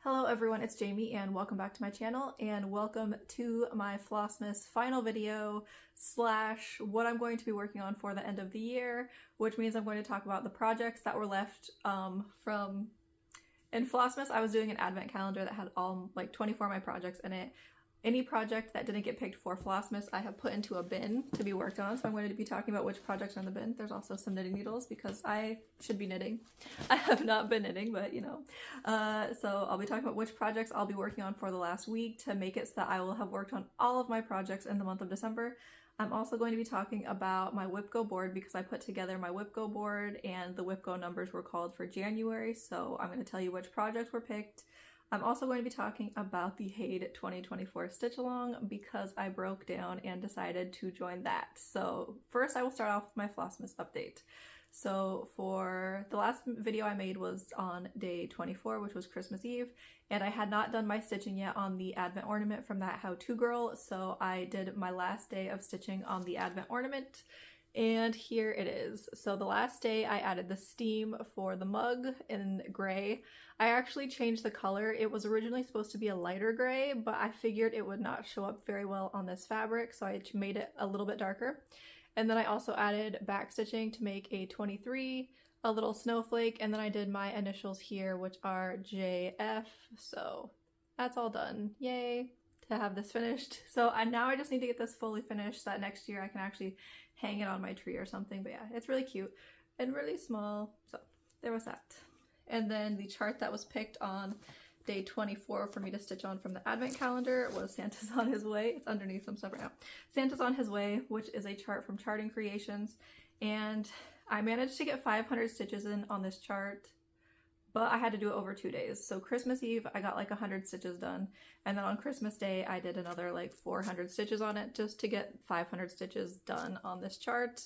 Hello everyone, it's Jamie and welcome back to my channel and welcome to my Flossmas final video slash what I'm going to be working on for the end of the year, which means I'm going to talk about the projects that were left from... In Flossmas, I was doing an advent calendar that had all like 24 of my projects in it. Any project that didn't get picked for Flossmas, I have put into a bin to be worked on. So I'm going to be talking about which projects are in the bin. There's also some knitting needles because I should be knitting. I have not been knitting, but you know. So I'll be talking about which projects I'll be working on for the last week to make it so that I will have worked on all of my projects in the month of December. I'm also going to be talking about my Whipgo board because I put together my Whipgo board and the Whipgo numbers were called for January. So I'm going to tell you which projects were picked. I'm also going to be talking about the HAEDSAL2024 stitch along because I broke down and decided to join that. So first I will start off with my Flossmas update. So for the last video I made was on day 24, which was Christmas Eve, and I had not done my stitching yet on the advent ornament from That How To Girl, so I did my last day of stitching on the advent ornament. And here it is. So the last day I added the steam for the mug in gray. I actually changed the color. It was originally supposed to be a lighter gray, but I figured it would not show up very well on this fabric, so I made it a little bit darker. And then I also added back stitching to make a 23, a little snowflake, and then I did my initials here, which are JF. So that's all done. Yay to have this finished. So now I just need to get this fully finished so that next year I can actually hang it on my tree or something. But yeah, it's really cute and really small. So there was that. And then the chart that was picked on day 24 for me to stitch on from the advent calendar was Santa's on His Way. It's underneath some stuff right now. Santa's on His Way, which is a chart from Charting Creations. And I managed to get 500 stitches in on this chart, but I had to do it over 2 days. So Christmas Eve, I got like 100 stitches done. And then on Christmas Day, I did another like 400 stitches on it just to get 500 stitches done on this chart.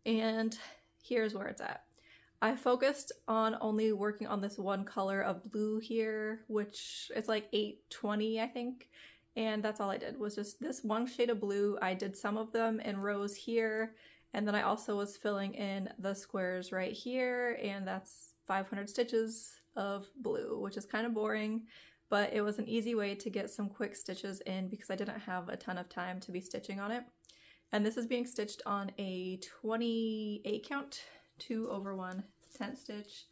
And here's where it's at. I focused on only working on this one color of blue here, which is like 820, I think. And that's all I did was just this one shade of blue. I did some of them in rows here. And then I also was filling in the squares right here. And that's 500 stitches of blue, which is kind of boring, but it was an easy way to get some quick stitches in because I didn't have a ton of time to be stitching on it. And this is being stitched on a 28 count, 2/1 tent stitch.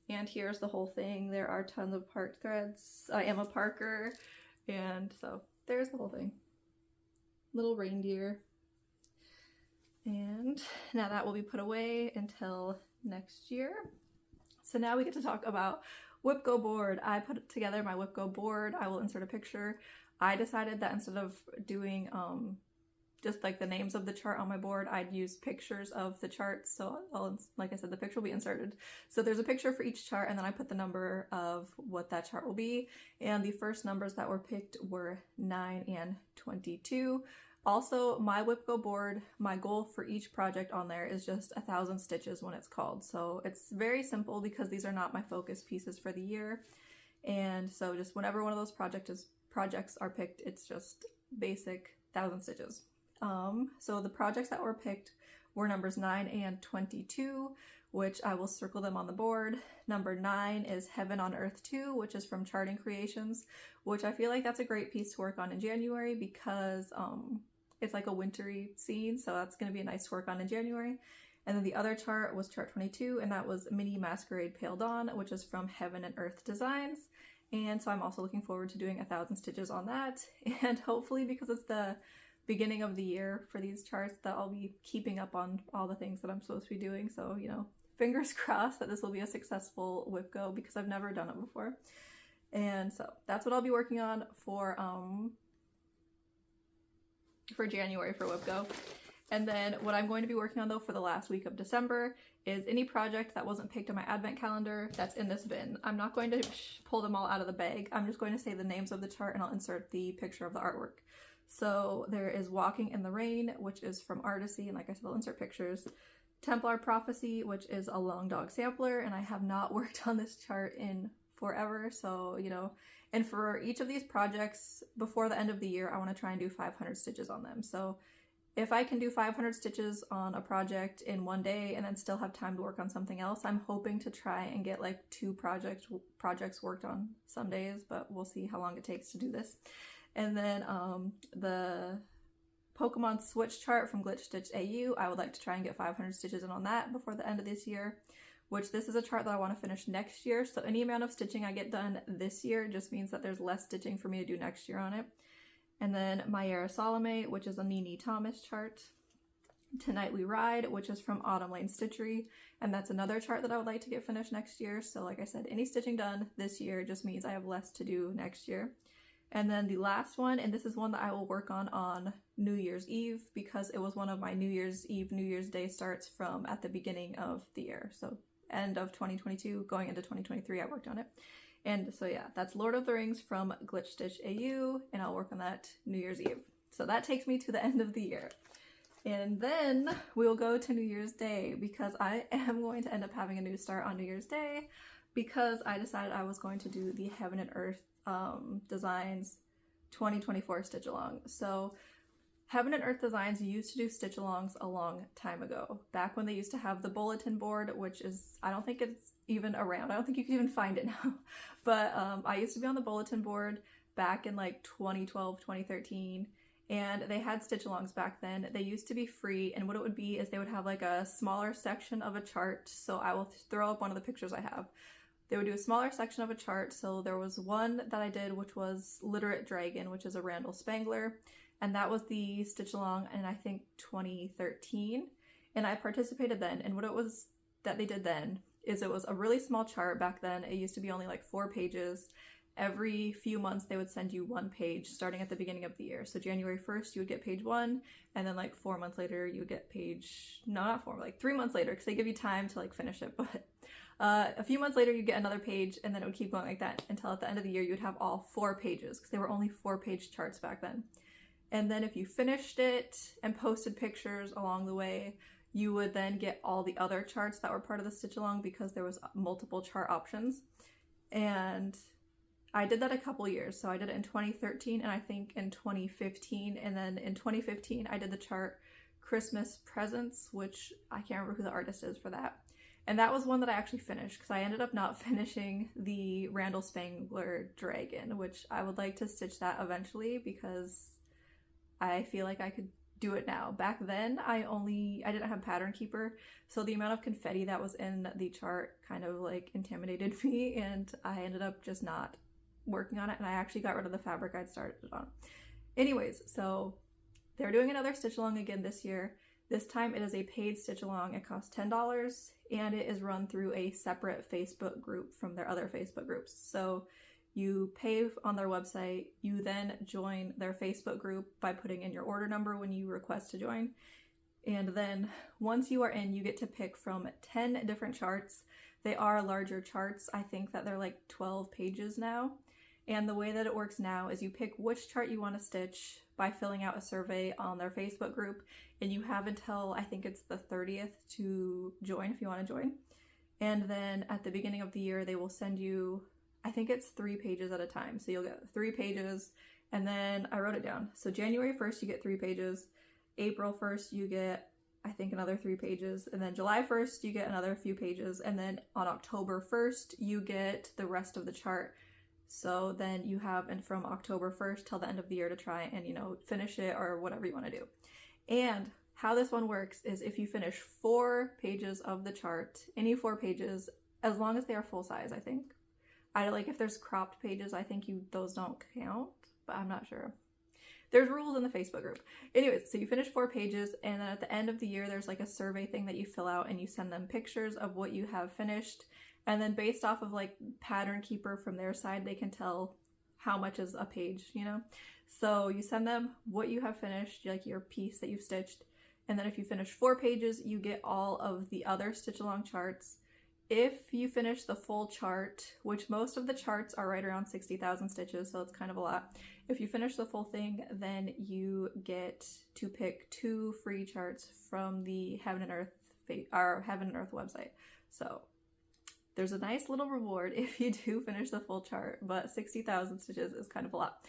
And here's the whole thing. There are tons of part threads. I am a Parker, and so there's the whole thing. Little reindeer. And now that will be put away until next year. So now we get to talk about Whipgo board. I put together my Whipgo board. I will insert a picture. I decided that instead of doing just like the names of the chart on my board, I'd use pictures of the charts. So like I said, the picture will be inserted. So there's a picture for each chart, and then I put the number of what that chart will be. And the first numbers that were picked were 9 and 22. Also, my Whipgo board, my goal for each project on there is just 1,000 stitches when it's called. So it's very simple because these are not my focus pieces for the year. And so just whenever one of those projects are picked, it's just basic 1,000 stitches. So the projects that were picked were numbers 9 and 22, which I will circle them on the board. Number 9 is Heaven on Earth 2, which is from Charting Creations, which I feel like that's a great piece to work on in January because it's like a wintry scene, so that's going to be nice to work on in January. And then the other chart was chart 22, and that was Mini Masquerade Pale Dawn, which is from Heaven and Earth Designs. And so I'm also looking forward to doing 1,000 stitches on that. And hopefully, because it's the beginning of the year for these charts, that I'll be keeping up on all the things that I'm supposed to be doing. So, you know, fingers crossed that this will be a successful Whipgo because I've never done it before. And so that's what I'll be working on for January for Whipgo. And then what I'm going to be working on though for the last week of December is any project that wasn't picked on my advent calendar that's in this bin. I'm not going to pull them all out of the bag. I'm just going to say the names of the chart and I'll insert the picture of the artwork. So there is Walking in the Rain, which is from Artisy, and like I said, I'll insert pictures. Templar Prophecy, which is a Long Dog sampler, and I have not worked on this chart in forever, so, you know, and for each of these projects, before the end of the year, I want to try and do 500 stitches on them. So if I can do 500 stitches on a project in one day and then still have time to work on something else, I'm hoping to try and get like 2 projects worked on some days, but we'll see how long it takes to do this. And then the Pokemon Switch chart from Glitch Stitch AU, I would like to try and get 500 stitches in on that before the end of this year, which this is a chart that I want to finish next year. So any amount of stitching I get done this year just means that there's less stitching for me to do next year on it. And then Myera Salome, which is a Nini Thomas chart. Tonight We Ride, which is from Autumn Lane Stitchery, and that's another chart that I would like to get finished next year. So like I said, any stitching done this year just means I have less to do next year. And then the last one, and this is one that I will work on New Year's Eve, because it was one of my New Year's Eve, New Year's Day starts from at the beginning of the year. So end of 2022, going into 2023, I worked on it. And so yeah, that's Lord of the Rings from Glitch Stitch AU, and I'll work on that New Year's Eve. So that takes me to the end of the year. And then we'll go to New Year's Day, because I am going to end up having a new start on New Year's Day, because I decided I was going to do the Heaven and Earth Designs 2024 stitch along. So Heaven and Earth Designs used to do stitch alongs a long time ago, back when they used to have the bulletin board, which is, I don't think it's even around. I don't think you can even find it now. But I used to be on the bulletin board back in like 2012, 2013, and they had stitch alongs back then. They used to be free, and what it would be is they would have like a smaller section of a chart. So I will throw up one of the pictures I have. They would do a smaller section of a chart. So there was one that I did, which was Literate Dragon, which is a Randall Spangler. And that was the stitch along in, I think, 2013. And I participated then. And what it was that they did then is it was a really small chart back then. It used to be only like 4 pages. Every few months, they would send you 1 page starting at the beginning of the year. So January 1st, you would get page 1. And then like 4 months later, you would get page, no, not 4, like 3 months later, because they give you time to like finish it. But a few months later, you get another page, and then it would keep going like that until at the end of the year, you would have all 4 pages, because they were only 4-page charts back then. And then if you finished it and posted pictures along the way, you would then get all the other charts that were part of the stitch along, because there was multiple chart options. And I did that a couple years. So I did it in 2013 and I think in 2015. And then in 2015, I did the chart Christmas Presents, which I can't remember who the artist is for that. And that was one that I actually finished, because I ended up not finishing the Randall Spangler Dragon, which I would like to stitch that eventually, because I feel like I could do it now. Back then, I didn't have Pattern Keeper, so the amount of confetti that was in the chart kind of like intimidated me, and I ended up just not working on it, and I actually got rid of the fabric I'd started it on. Anyways, so they're doing another stitch along again this year. This time it is a paid stitch along. It costs $10, and it is run through a separate Facebook group from their other Facebook groups. So you pay on their website, you then join their Facebook group by putting in your order number when you request to join. And then once you are in, you get to pick from 10 different charts. They are larger charts. I think that they're like 12 pages now. And the way that it works now is you pick which chart you want to stitch by filling out a survey on their Facebook group. And you have until, I think it's the 30th to join if you want to join. And then at the beginning of the year, they will send you, I think it's 3 pages at a time. So you'll get 3 pages, and then I wrote it down. So January 1st, you get 3 pages. April 1st, you get, I think, another 3 pages. And then July 1st, you get another few pages. And then on October 1st, you get the rest of the chart. So then you have, and from October 1st till the end of the year to try and, you know, finish it or whatever you want to do. And how this one works is if you finish 4 pages of the chart, any 4 pages, as long as they are full size, I think. If there's cropped pages, I think those don't count, but I'm not sure. There's rules in the Facebook group. Anyways, so you finish 4 pages, and then at the end of the year, there's like a survey thing that you fill out, and you send them pictures of what you have finished. And then based off of like Pattern Keeper from their side, they can tell how much is a page, you know? So you send them what you have finished, like your piece that you've stitched. And then if you finish 4 pages, you get all of the other stitch along charts. If you finish the full chart, which most of the charts are right around 60,000 stitches, so it's kind of a lot. If you finish the full thing, then you get to pick 2 free charts from the Heaven and Earth website. So there's a nice little reward if you do finish the full chart, but 60,000 stitches is kind of a lot.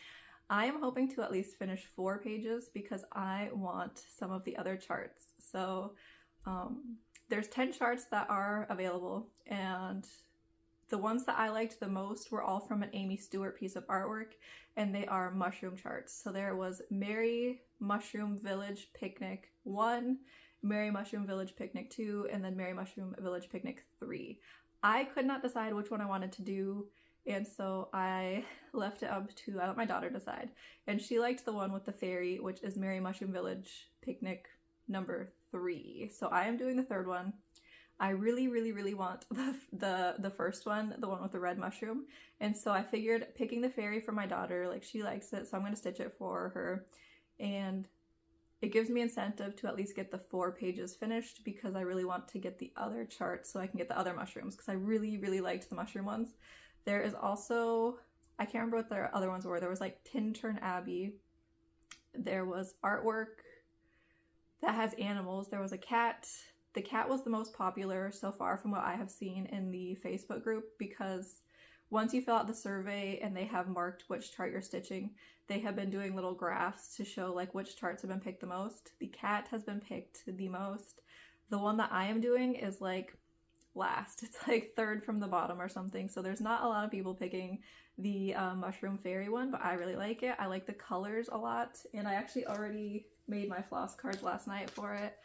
I am hoping to at least finish 4 pages because I want some of the other charts. So there's 10 charts that are available, and the ones that I liked the most were all from an Amy Stewart piece of artwork, and they are mushroom charts. So there was Merry Mushroom Village Picnic 1, Merry Mushroom Village Picnic 2, and then Merry Mushroom Village Picnic 3. I could not decide which one I wanted to do, and so I left it up to, I let my daughter decide. And she liked the one with the fairy, which is Merry Mushroom Village Picnic number 3. So I am doing the 3rd one. I really, really, really want the first one, the one with the red mushroom. And so I figured picking the fairy for my daughter, like she likes it, so I'm going to stitch it for her. And it gives me incentive to at least get the 4 pages finished because I really want to get the other charts so I can get the other mushrooms because I really, really liked the mushroom ones. There is also, I can't remember what the other ones were. There was like Tintern Abbey. There was artwork that has animals. There was a cat. The cat was the most popular so far from what I have seen in the Facebook group because once you fill out the survey and they have marked which chart you're stitching, they have been doing little graphs to show like which charts have been picked the most. The cat has been picked the most. The one that I am doing is like last. It's like 3rd from the bottom or something. So there's not a lot of people picking the mushroom fairy one, but I really like it. I like the colors a lot, and I actually already made my floss cards last night for it.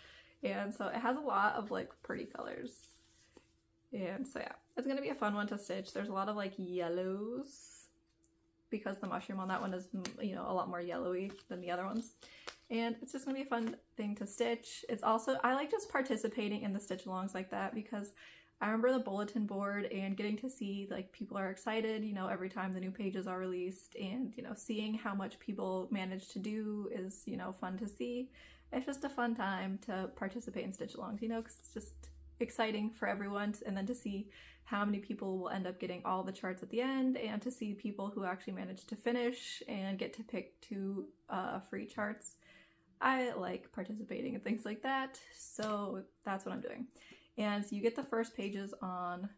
And so it has a lot of like pretty colors. And so yeah, it's gonna be a fun one to stitch. There's a lot of like yellows because the mushroom on that one is, you know, a lot more yellowy than the other ones. And it's just gonna be a fun thing to stitch. It's also, I like just participating in the stitch alongs like that because I remember the bulletin board and getting to see like people are excited, you know, every time the new pages are released, and, you know, seeing how much people manage to do is, you know, fun to see. It's just a fun time to participate in stitch alongs, you know, because it's just exciting for everyone, and then to see how many people will end up getting all the charts at the end, and to see people who actually manage to finish and get to pick 2 free charts. I like participating in things like that, so that's what I'm doing. And you get the first pages on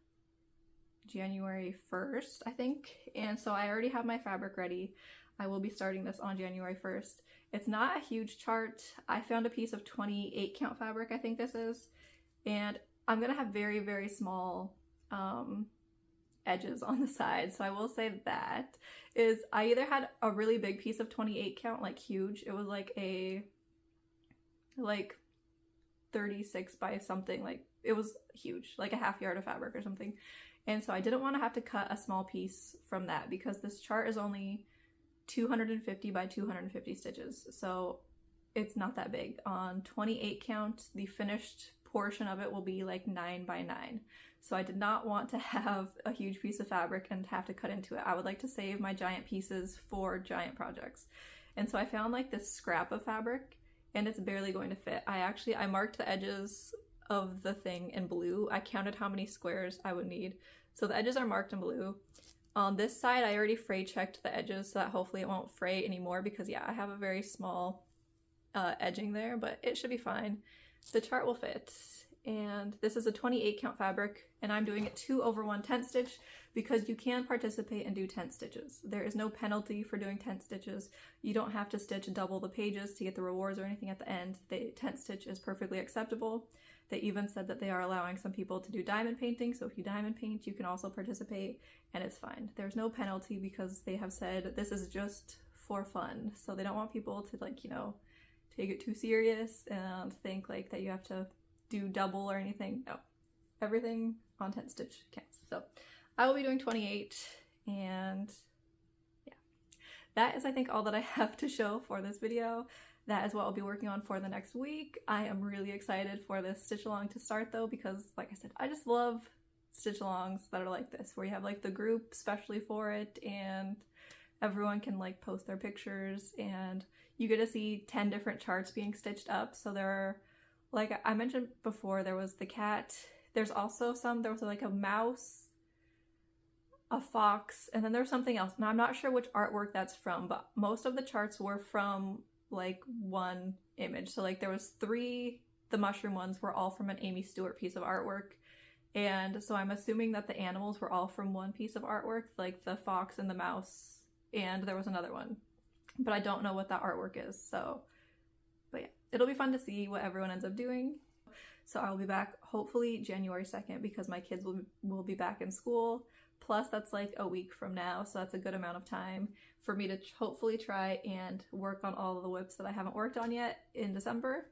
January 1st, I think, and so I already have my fabric ready. I will be starting this on January 1st. It's not a huge chart. I found a piece of 28 count fabric, I think this is, and I'm gonna have very, very small edges on the side. So I will say that is, I either had a really big piece of 28 count, like huge. It was like a, like 36 by something, like it was huge, like a half yard of fabric or something. And so I didn't want to have to cut a small piece from that because this chart is only 250 by 250 stitches, so it's not that big. On 28 count, the finished portion of it will be like 9 by 9. So I did not want to have a huge piece of fabric and have to cut into it. I would like to save my giant pieces for giant projects. And so I found like this scrap of fabric, and it's barely going to fit. I marked the edges of the thing in blue. I counted how many squares I would need. So the edges are marked in blue. On this side, I already fray checked the edges so that hopefully it won't fray anymore because yeah, I have a very small edging there, but it should be fine. The chart will fit. And this is a 28 count fabric, and I'm doing it 2/1 tent stitch because you can participate and do tent stitches. There is no penalty for doing tent stitches. You don't have to stitch double the pages to get the rewards or anything at the end. The tent stitch is perfectly acceptable. They even said that they are allowing some people to do diamond painting, so if you diamond paint, you can also participate, and it's fine. There's no penalty because they have said this is just for fun, so they don't want people to, like, you know, take it too serious and think like that you have to do double or anything. No, everything on tent stitch counts. So I will be doing 28, and yeah, that is, I think, all that I have to show for this video. That is what I'll be working on for the next week. I am really excited for this stitch along to start though, because like I said, I just love stitch alongs that are like this, where you have like the group specially for it and everyone can like post their pictures, and you get to see 10 different charts being stitched up. So there are, like I mentioned before, there was the cat, there's also there was like a mouse, a fox, and then there's something else. Now I'm not sure which artwork that's from, but most of the charts were from like one image. So like there was 3, the mushroom ones were all from an Amy Stewart piece of artwork. And so I'm assuming that the animals were all from one piece of artwork, like the fox and the mouse, and there was another one. but I don't know what that artwork is. So, but yeah, it'll be fun to see what everyone ends up doing. So I will be back hopefully January 2nd because my kids will be back in school. Plus that's like a week from now, so that's a good amount of time for me to hopefully try and work on all of the whips that I haven't worked on yet in December.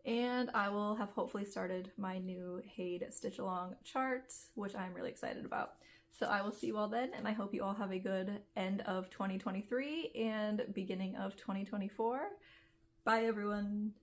And I will have hopefully started my new HAED stitch along chart, which I'm really excited about. So I will see you all then, and I hope you all have a good end of 2023 and beginning of 2024. Bye everyone!